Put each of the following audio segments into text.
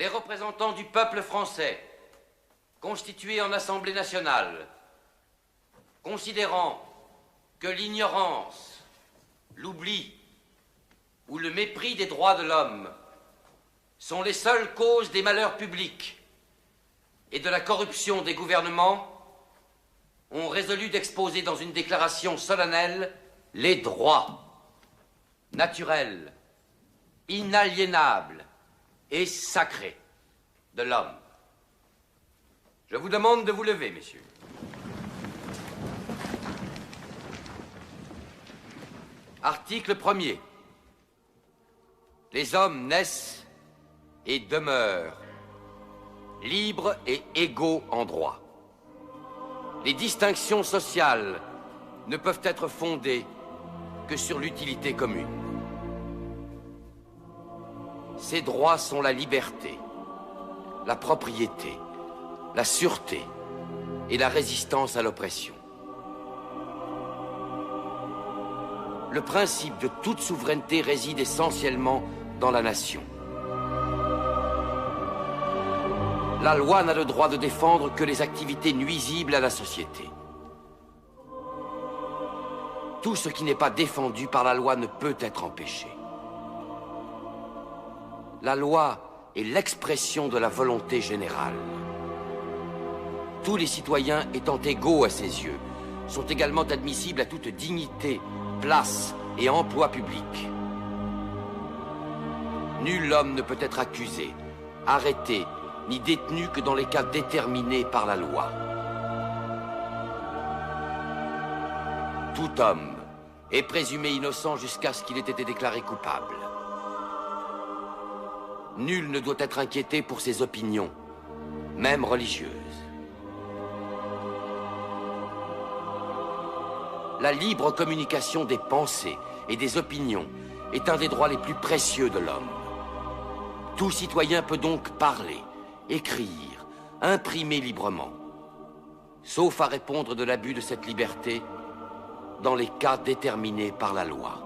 les représentants du peuple français, constitués en Assemblée nationale, considérant que l'ignorance, l'oubli ou le mépris des droits de l'homme sont les seules causes des malheurs publics et de la corruption des gouvernements, ont résolu d'exposer dans une déclaration solennelle les droits naturels, inaliénables et sacrés de l'homme. Je vous demande de vous lever, messieurs. Article 1er. Les hommes naissent et demeurent libres et égaux en droit. Les distinctions sociales ne peuvent être fondées que sur l'utilité commune. Ces droits sont la liberté, la propriété, la sûreté et la résistance à l'oppression. Le principe de toute souveraineté réside essentiellement dans la nation. La loi n'a le droit de défendre que les activités nuisibles à la société. Tout ce qui n'est pas défendu par la loi ne peut être empêché. La loi est l'expression de la volonté générale. Tous les citoyens étant égaux à ses yeux, sont également admissibles à toute dignité, place et emploi public. Nul homme ne peut être accusé, arrêté, ni détenu que dans les cas déterminés par la loi. Tout homme est présumé innocent jusqu'à ce qu'il ait été déclaré coupable. Nul ne doit être inquiété pour ses opinions, même religieuses. La libre communication des pensées et des opinions est un des droits les plus précieux de l'homme. Tout citoyen peut donc parler, écrire, imprimer librement, sauf à répondre de l'abus de cette liberté dans les cas déterminés par la loi.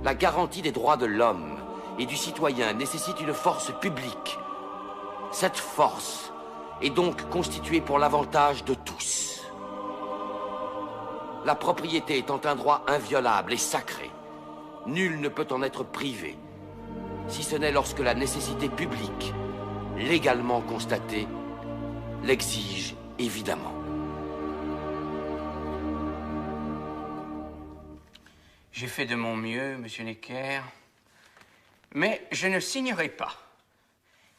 La garantie des droits de l'homme et du citoyen nécessite une force publique. Cette force est donc constituée pour l'avantage de tous. La propriété étant un droit inviolable et sacré, nul ne peut en être privé, si ce n'est lorsque la nécessité publique, légalement constatée, l'exige évidemment. J'ai fait de mon mieux, Monsieur Necker, mais je ne signerai pas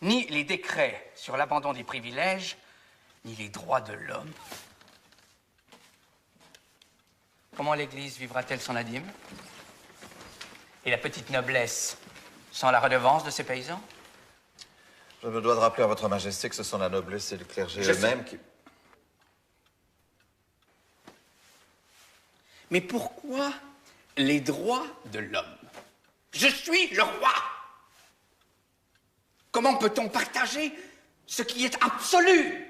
ni les décrets sur l'abandon des privilèges, ni les droits de l'homme. Comment l'Église vivra-t-elle sans la dîme? Et la petite noblesse sans la redevance de ses paysans? Je me dois de rappeler à votre majesté que ce sont la noblesse et le clergé eux-mêmes qui... Mais pourquoi les droits de l'homme? Je suis le roi! Comment peut-on partager ce qui est absolu?